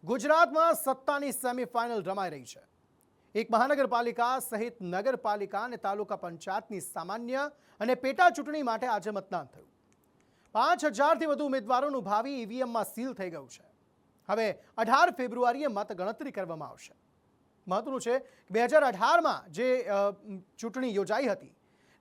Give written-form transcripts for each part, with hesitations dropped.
ગુજરાતમાં સત્તાની સેમીફાઇનલ રમાઈ રહી છે। એક મહાનગરપાલિકા સહિત નગરપાલિકા અને તાલુકા પંચાયતની સામાન્ય અને પેટા ચૂંટણી માટે આજે મતદાન થયું। 5000થી વધુ ઉમેદવારોનું ભાવિ ઈવીએમમાં સીલ થઈ ગયું છે। હવે 18 ફેબ્રુઆરીએ મતગણતરી કરવામાં આવશે। મહત્વનું છે કે 2018માં જે ચૂંટણી યોજાઈ હતી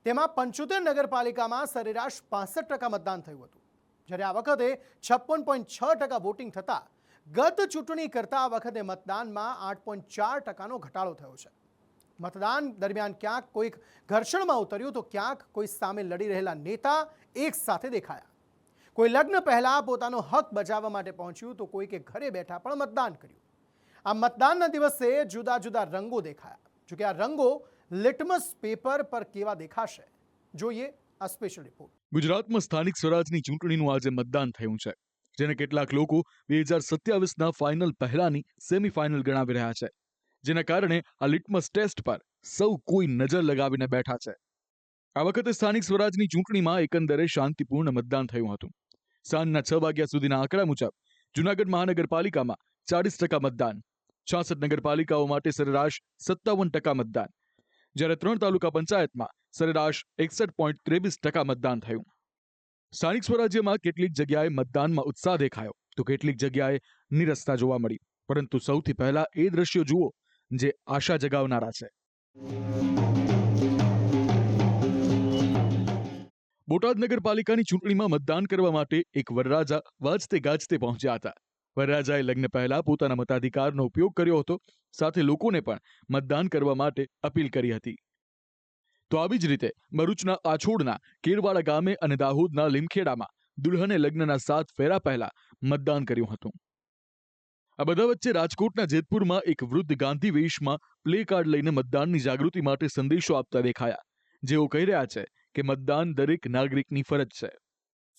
તેમાં 75 નગરપાલિકામાં સરેરાશ 65% મતદાન થયું હતું, જ્યારે આ વખતે 56.6% વોટિંગ થતાં ગત ચૂંટણી કરતાં આ વખતે મતદાનમાં 8.4%નો ઘટાડો થયો છે। મતદાન દરમિયાન ક્યાંક કોઈક ઘર્ષણમાં ઉતર્યું તો ક્યાંક કોઈ સામે લડી રહેલા નેતા એક સાથે દેખાયા। કોઈ લગ્ન પહેલા પોતાનો હક બજાવવા માટે પહોંચ્યું તો કોઈકે ઘરે બેઠા પણ મતદાન કર્યું। આ મતદાનના દિવસે જુદા જુદા રંગો દેખાયા। જોકે આ રંગો લિટમસ પેપર પર કેવા દેખાશે, જોઈએ આ સ્પેશિયલ રિપોર્ટ। ગુજરાતમાં સ્થાનિક સ્વરાજની ચૂંટણીનું આજે મતદાન થયું છે, જેને કેટલાક લોકો 2027ના ફાઇનલ પહેલાની સેમીફાઇનલ ગણાવી રહ્યા છે, જેના કારણે આ લિટમસ ટેસ્ટ પર સૌ કોઈ નજર લગાવીને બેઠા છે। આ વખતે સ્થાનિક સ્વરાજની ચૂંટણીમાં એકંદરે શાંતિપૂર્ણ મતદાન થયું હતું। સાંજના 6 વાગ્યા સુધીના આંકડા મુજબ જૂનાગઢ મહાનગરપાલિકામાં 40% મતદાન, 66 નગરપાલિકાઓ માટે સરેરાશ 57% મતદાન, જ્યારે 3 તાલુકા પંચાયતમાં સરેરાશ 61.23% મતદાન થયું। સ્થાનિક સ્વરાજ્યમાં કેટલીક જગ્યાએ મતદાનમાં ઉત્સાહ દેખાયો તો કેટલીક જગ્યાએ નિરસતા જોવા મળી, પરંતુ સૌથી પહેલા એ દ્રશ્યો જુઓ જે આશા જગાવનારા છે। બોટાદ નગરપાલિકાની ચૂંટણીમાં મતદાન કરવા માટે એક વરરાજા વાજતે ગાજતે પહોંચ્યા હતા। વરરાજાએ લગ્ન પહેલા પોતાના મતાધિકારનો ઉપયોગ કર્યો હતો, સાથે લોકોને પણ મતદાન કરવા માટે અપીલ કરી હતી। તો આવી જ રીતે ભરૂચના આછોડના કેરવાડા ગામે અને દાહોદના લીમખેડામાં દુલ્હને લગ્નના 7 ફેરા પહેલા મતદાન કર્યું હતું। આ બધા વચ્ચે રાજકોટના જેતપુરમાં એક વૃદ્ધ ગાંધી વેશમાં પ્લે કાર્ડ લઈને મતદાનની જાગૃતિ માટે સંદેશો આપતા દેખાયા, જેઓ કહી રહ્યા છે કે મતદાન દરેક નાગરિકની ફરજ છે।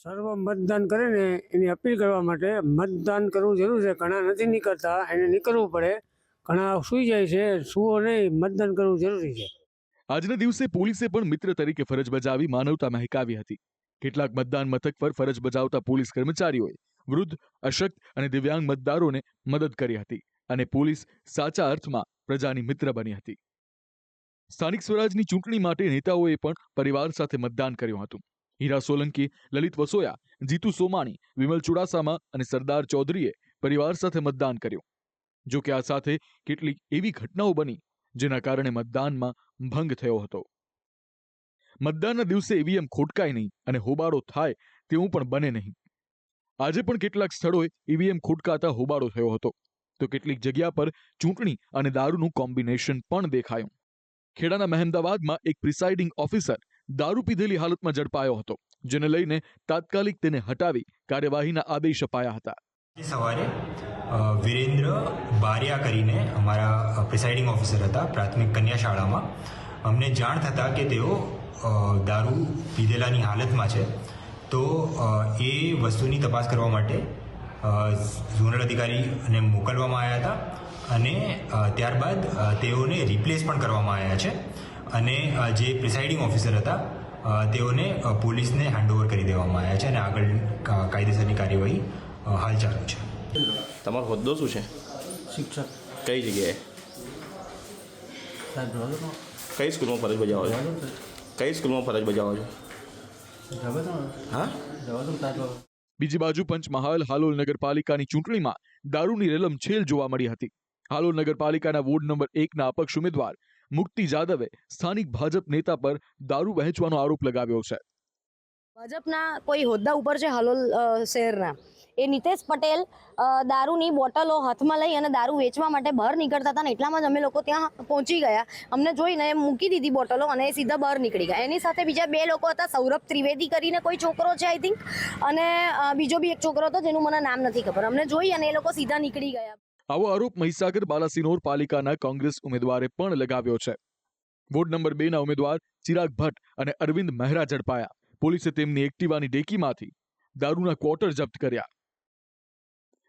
સર્વ મતદાન કરે ને એની અપીલ કરવા માટે મતદાન કરવું જરૂર છે। ઘણા નથી નીકળતા, એને નીકળવું પડે। ઘણા સૂઈ જાય છે, સૂવો નહીં, મતદાન કરવું જરૂરી છે। આજના દિવસે પોલીસે પણ મિત્ર તરીકે ફરજ બજાવી માનવતા મહેકાવી હતી। કેટલાક મતદાન મથક પર ફરજ બજાવતા પોલીસ કર્મચારીઓએ વૃદ્ધ, અશક્ત અને દિવ્યાંગ મતદારોને મદદ કરી હતી અને પોલીસ સાચા અર્થમાં પ્રજાની મિત્ર બની હતી। સ્થાનિક સ્વરાજની ચૂંટણી માટે નેતાઓએ પણ પરિવાર સાથે મતદાન કર્યું હતું। હીરા સોલંકી, લલિત વસોયા, જીતુ સોમાણી, વિમલ ચુડાસમા અને સરદાર ચૌધરીએ પરિવાર સાથે મતદાન કર્યું। જો કે આ સાથે કેટલીક એવી ઘટનાઓ બની જેના કારણે મતદાનમાં ભંગ થયો હતો। મતદાનના દિવસે ઈવીએમ ખોટકાય નહીં અને હોબાળો થાય તેવું પણ બને નહીં। આજે પણ કેટલાક સ્થળોએ ઈવીએમ ખોટકાતા હોબાળો થયો હતો, તો કેટલીક જગ્યા પર ચૂંટણી અને દારૂનું કોમ્બિનેશન પણ દેખાયું। ખેડાના મહેમદાવાદમાં એક પ્રિસાઇડિંગ ઓફિસર દારૂ પીધેલી હાલતમાં ઝડપાયો હતો, જેને લઈને તાત્કાલિક તેને હટાવી કાર્યવાહીના આદેશ અપાયા હતા। સવારે વીરેન્દ્ર બારિયા કરીને અમારા પ્રિસાઇડિંગ ઓફિસર હતા પ્રાથમિક કન્યા શાળામાં, અમને જાણ થતાં કે તેઓ દારૂ પીધેલાની હાલતમાં છે, તો એ વસ્તુની તપાસ કરવા માટે ઝોનલ અધિકારીને મોકલવામાં આવ્યા હતા અને ત્યારબાદ તેઓને રિપ્લેસ પણ કરવામાં આવ્યા છે અને જે પ્રિસાઇડિંગ ઓફિસર હતા તેઓને પોલીસને હેન્ડઓવર કરી દેવામાં આવ્યા છે અને આગળ કાયદેસરની કાર્યવાહી હાલ ચાલુ છે। તમારો હોદ્દો શું છે? શિક્ષક। કઈ જગ્યાએ? કઈ સ્કૂલમાં ફરજ બજાવો છો? કઈ સ્કૂલમાં ફરજ બજાવો છો? હા, બીજી બાજુ પંચમહાલ હાલોલ નગરપાલિકાની ચૂંટણીમાં દારૂની રેલમછેલ જોવા મળી હતી। હાલોલ નગરપાલિકાના વોર્ડ નંબર 1ના અપક્ષ ઉમેદવાર મુક્તિ જાદવે સ્થાનિક ભાજપ નેતા પર દારૂ વહેંચવાનો આરોપ લગાવ્યો છે। ભાજપના કોઈ હોદ્દા ઉપર છે હાલોલ શહેરના, એ નીતેશ પટેલ દારૂની બોટલો હાથમાં લઈ અને દારૂ વેચવા માટે બહાર નીકળતા હતા ને એટલામાં જ અમે લોકો ત્યાં પહોંચી ગયા। અમને જોઈને મૂકી દીધી બોટલો અને એ સીધા બહાર નીકળી ગયા। એની સાથે બીજા 2 લોકો હતા, સૌરભ ત્રિવેદી કરીને કોઈ છોકરો છે આઈ થિંક, અને બીજો બી એક છોકરો હતો જેનું મને નામ નથી ખબર। અમને જોઈ અને એ લોકો સીધા નીકળી ગયા। આવો આરોપ મહીસાગર બાલાસિનોર પાલિકાના કોંગ્રેસ ઉમેદવારે પણ લગાવ્યો છે। વોર્ડ નંબર 2ના ઉમેદવાર ચિરાગ ભટ્ટ અને અરવિંદ મહેરા ઝડપાયા। પોલીસે તેમની એક્ટિવાની ડેકીમાંથી દારૂના ક્વોટર જપ્ત કર્યા।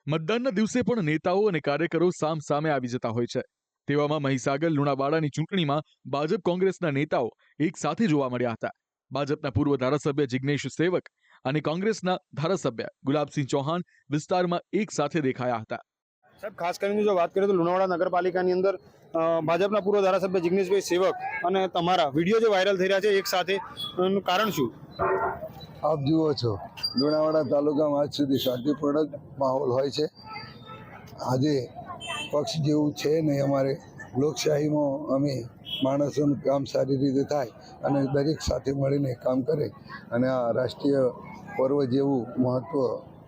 મતદાનના દિવસે પણ નેતાઓ અને કાર્યકરો સામે આવી જતા હોય છે। તેવામાં મહીસાગર લુણાવાડાની ચૂંટણીમાં ભાજપ કોંગ્રેસના નેતાઓ એક સાથે જોવા મળ્યા હતા। ભાજપના પૂર્વ ધારાસભ્ય જિગ્નેશ સેવક અને કોંગ્રેસના ધારાસભ્ય ગુલાબસિંહ ચૌહાણ વિસ્તારમાં એક સાથે દેખાયા હતા। સાહેબ, ખાસ કરીને જો વાત કરીએ તો લુણાવાડા નગરપાલિકાની અંદર ભાજપના પૂર્વ ધારાસભ્ય જિગ્નેશભાઈ સેવક અને તમારા વિડીયો જે વાયરલ થઈ રહ્યા છે એક સાથે, એનું કારણ શું? આપ જુઓ છો, લુણાવાડા તાલુકામાં આજ સુધી શાંતિપૂર્ણ જ માહોલ હોય છે. આજે પક્ષ જેવું છે નહીં. અમારે લોકશાહીમાં અમે માણસોનું કામ સારી રીતે થાય અને દરેક સાથે મળીને કામ કરે, અને આ રાષ્ટ્રીય પર્વ જેવું મહત્વ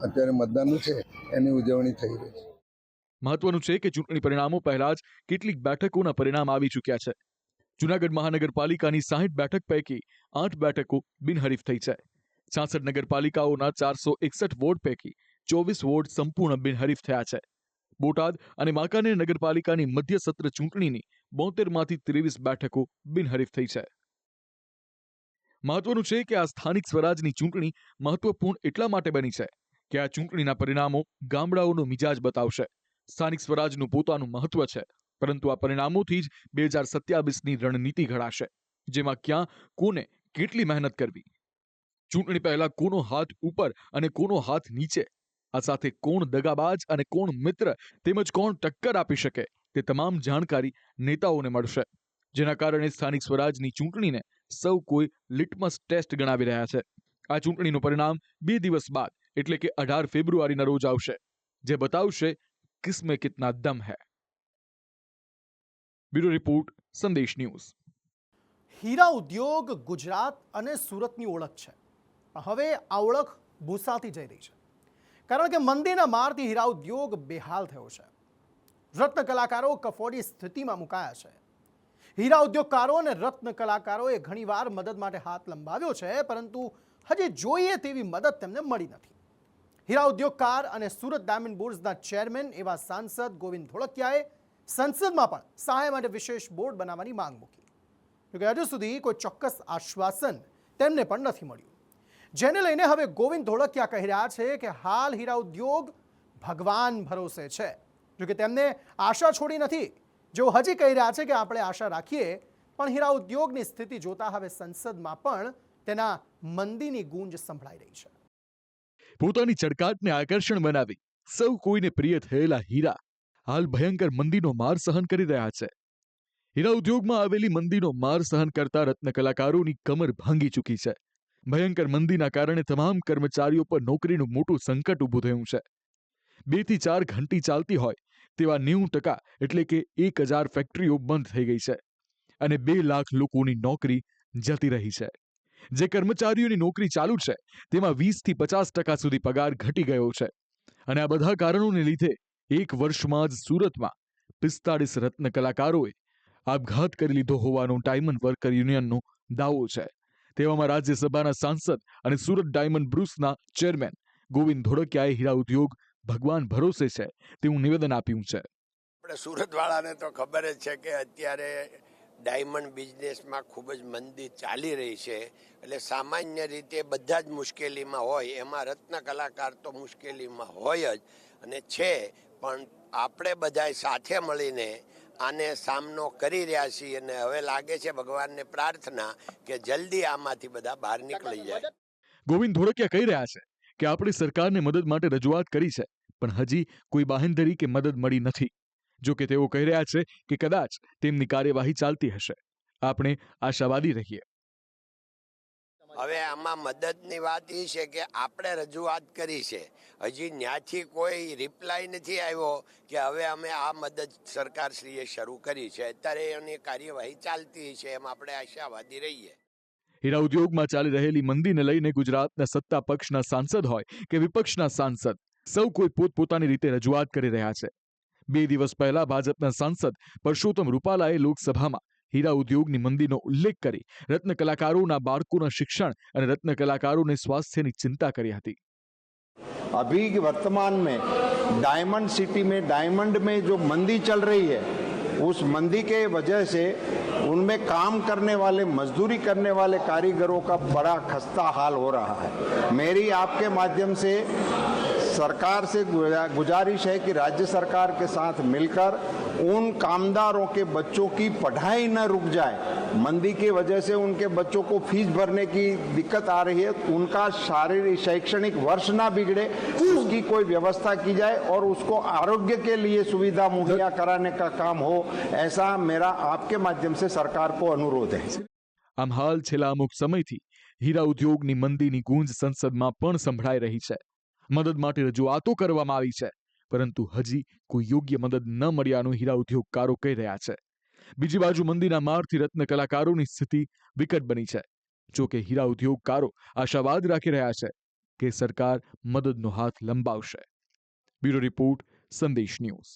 અત્યારે મતદાનનું છે એની ઉજવણી થઈ રહી છે. મહત્વનું છે કે ચૂંટણી પરિણામો પહેલા જ કેટલીક બેઠકોના પરિણામ આવી ચૂક્યા છે. જૂનાગઢ મહાનગરપાલિકાની 60 બેઠક પૈકી 8 બેઠકો બિનહરીફ થઈ છે. 66 નગરપાલિકાઓના 461 વોર્ડ પૈકી 24 વોર્ડ સંપૂર્ણ બિનહરીફ થયા છે. બોટાદ અને વાંકાનેર નગરપાલિકાની મધ્ય સત્ર ચૂંટણીની 72માંથી 23 બેઠકો બિનહરીફ થઈ છે. મહત્વનું છે કે આ સ્થાનિક સ્વરાજની ચૂંટણી મહત્વપૂર્ણ એટલા માટે બની છે કે આ ચૂંટણીના પરિણામો ગામડાઓનો મિજાજ બતાવશે. સ્થાનિક સ્વરાજનું પોતાનું મહત્વ છે, પરંતુ આ પરિણામોથી જ 2027ની રણનીતિ ઘડાશે, જેમાં ક્યાં કોને કેટલી મહેનત કરવી, ચૂંટણી પહેલા કોનો હાથ ઉપર અને કોનો હાથ નીચે, આ સાથે કોણ દગાબાજ અને કોણ મિત્ર તેમજ કોણ ટક્કર આપી શકે તે તમામ જાણકારી નેતાઓને મળશે, જેના કારણે સ્થાનિક સ્વરાજની ચૂંટણીને સૌ કોઈ લિટમસ ટેસ્ટ ગણાવી રહ્યા છે. આ ચૂંટણીનું પરિણામ 2 દિવસ બાદ એટલે કે 18 ફેબ્રુઆરીના રોજ આવશે, જે બતાવશે કિસમે કિતના દમ હૈ. બ્યુરો રિપોર્ટ, સંદેશ ન્યૂઝ. હીરા ઉદ્યોગ ગુજરાત અને સુરતની ઓળખ છે. હવે આ ઓળખ ભૂસાતી જઈ રહી છે, કારણ કે મંદીના મારથી હીરા ઉદ્યોગ બેહાલ થયો છે. રત્ન કલાકારો કફોડી સ્થિતિમાં મુકાયા છે. હીરા ઉદ્યોગકારો અને રત્ન કલાકારોએ ઘણીવાર મદદ માટે હાથ લંબાવ્યો છે, પરંતુ હજી જોઈએ તેવી મદદ તેમને મળી નથી. હીરા ઉદ્યોગકાર અને સુરત ડાયમંડ બોર્ડ્સના ચેરમેન એવા સાંસદ ગોવિંદ ધોળકિયાએ સંસદમાં પણ સહાય માટે વિશેષ બોર્ડ બનાવવાની માંગ મૂકી. જોકે હજુ સુધી કોઈ ચોક્કસ આશ્વાસન તેમને પણ નથી મળ્યું, જેને લઈને હવે ગોવિંદ ધોળકિયા કહી રહ્યા છે કે હાલ હીરા ઉદ્યોગ ભગવાન ભરોસે છે. જોકે તેમને આશા છોડી નથી. જેઓ હજી કહી રહ્યા છે કે આપણે આશા રાખીએ, પણ હીરા ઉદ્યોગની સ્થિતિ જોતા હવે સંસદમાં પણ તેના મંદીની ગૂંજ સંભળાઈ રહી છે. પોતાની ચડકાટને આકર્ષણ બનાવી સૌ કોઈને પ્રિય થયેલા હીરા હાલ ભયંકર મંદીનો માર સહન કરી રહ્યા છે. હીરા ઉદ્યોગમાં આવેલી મંદીનો માર સહન કરતા રત્ન કલાકારોની કમર ભાંગી ચૂકી છે. ભયંકર મંદીના કારણે તમામ કર્મચારીઓ પર નોકરીનું મોટું સંકટ ઊભું થયું છે. 2 થી 4 ઘંટી ચાલતી હોય તેવા 90% એટલે કે 1000 ફેક્ટરીઓ બંધ થઈ ગઈ છે અને 2 લાખ લોકોની નોકરી જતી રહી છે. જે કર્મચારીઓની નોકરી ચાલુ છે તેમાં 20 થી 50% સુધી પગાર ઘટી ગયો છે. અને આ બધા કારણોને લીધે 1 વર્ષમાં જ સુરતમાં 45 રત્ન કલાકારોએ આપઘાત કરી લીધો હોવાનો ડાયમંડ વર્કર યુનિયનનો દાવો છે. તેવામાં રાજ્યસભાના સાંસદ અને સુરત ડાયમંડ બ્રુસના ચેરમેન ગોવિંદ ધોળકિયાએ હીરા ઉદ્યોગ ભગવાન ભરોસે છે તેવું નિવેદન આપ્યું છે. આપણે સુરતવાળાને તો ખબર જ છે કે અત્યારે ડાયમંડ બિઝનેસમાં ખૂબ જ મંદી ચાલી રહી છે, એટલે સામાન્ય રીતે બધા જ મુશ્કેલીમાં હોય, એમાં રત્ન કલાકાર તો મુશ્કેલીમાં હોય જ અને છે, પણ આપણે બધાય સાથે મળીને આને સામનો કરી રહ્યા છીએ અને હવે લાગે છે ભગવાનને પ્રાર્થના કે જલ્દી આમાંથી બધા બહાર નીકળી જાય. ગોવિંદ ધોળકિયા કહી રહ્યા છે કે આપણે સરકારને મદદ માટે રજૂઆત કરી છે, પણ હજી કોઈ બાહેંધરી કે મદદ મળી નથી. જો કે તેઓ કહી રહ્યા છે કે કદાચ તેમની કાર્યવાહી ચાલતી હશે. આપણે આશાવાદી રહીએ. હવે આમાં મદદની વાત એ છે કે આપણે રજૂઆત કરી છે, હજી ત્યાંથી કોઈ રિપ્લાય નથી આવ્યો કે હવે અમે આ મદદ સરકારશ્રીએ શરૂ કરી છે, અત્યારે એની કાર્યવાહી ચાલતી છે, એમ આપણે આશાવાદી રહીએ. હીરા ઉદ્યોગમાં ચાલી રહેલી મંદીને લઈને ગુજરાતના સત્તા પક્ષના સાંસદ હોય કે વિપક્ષના સાંસદ સૌ કોઈ પોતપોતાની રીતે રજૂઆત કરી રહ્યા છે. 2 દિવસ પહેલા ભાજપના સાંસદ પરસોત્તમ રૂપાલાએ લોકસભામાં હીરા ઉદ્યોગની મંદીનો ઉલ્લેખ કરી રત્ન કલાકારોના બાળકોના શિક્ષણ અને રત્ન કલાકારોને સ્વાસ્થ્યની ચિંતા કરી હતી. अभी वर्तमान में डायमंड सिटी में डायमंड में जो मंदी चल रही है, उस मंदी के वजह से उनमें काम करने वाले, मजदूरी करने वाले कारीगरों का बड़ा खस्ता हाल हो रहा है. मेरी आपके माध्यम से सरकार से गुजारिश है कि राज्य सरकार के साथ मिलकर उन कामदारों के बच्चों की पढ़ाई न रुक जाए। मंदी की वजह से उनके बच्चों को फीस भरने की दिक्कत आ रही है, उनका शारीरिक शैक्षणिक वर्ष ना बिगड़े, उसकी कोई व्यवस्था की जाए और उसको आरोग्य के लिए सुविधा मुहैया कराने का काम हो, ऐसा मेरा आपके माध्यम से सरकार को अनुरोध है। આમ હાલ છેલ્લા અમુક સમયથી હીરા ઉદ્યોગની મંદીની ગૂંજ સંસદમાં પણ સંભળાઈ રહી છે. મદદ માટે રજૂઆતો કરવામાં આવી છે, પરંતુ હજી કોઈ યોગ્ય મદદ ન મળ્યાનું હીરા ઉદ્યોગકારો કહી રહ્યા છે. બીજી બાજુ મંદીના મારથી રત્ન કલાકારોની સ્થિતિ વિકટ બની છે. જોકે હીરા ઉદ્યોગકારો આશાવાદ રાખી રહ્યા છે કે સરકાર મદદનો હાથ લંબાવશે. બ્યુરો રિપોર્ટ, સંદેશ ન્યૂઝ.